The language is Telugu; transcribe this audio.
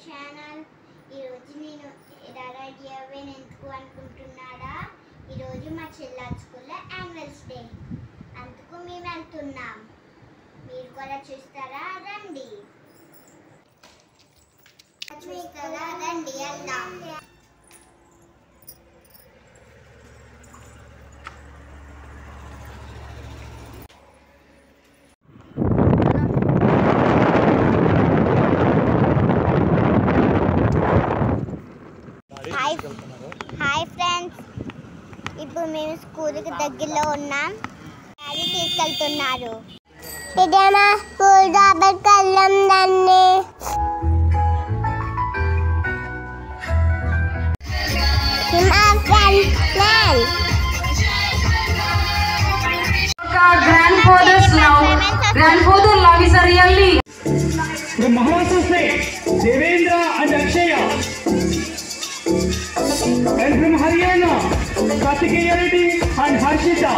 ఛానల్. ఈరోజు నేను ఎలా రెడీ అవ్వాను ఎందుకు అనుకుంటున్నారా? ఈరోజు మా చెల్లి స్కూల్లో యాన్యువల్ డే, అందుకు మేము వెళ్తున్నాం. మీరు కూడా చూస్తారా? రండి వెళ్దాం. హాయ్ ఫ్రెండ్స్, ఇప్పుడు మేము స్కూల్కి దగ్గరలో ఉన్నాం. డాడీ తీసుకెళ్తున్నారు. ఇదేమా స్కూల్ కాబట్టి వెళ్ళాం. దాన్ని grandfather love is a really the Maharashtra state, Devendra and Akshaya, and from Haryana, Kartikeya Reddy and Harshita.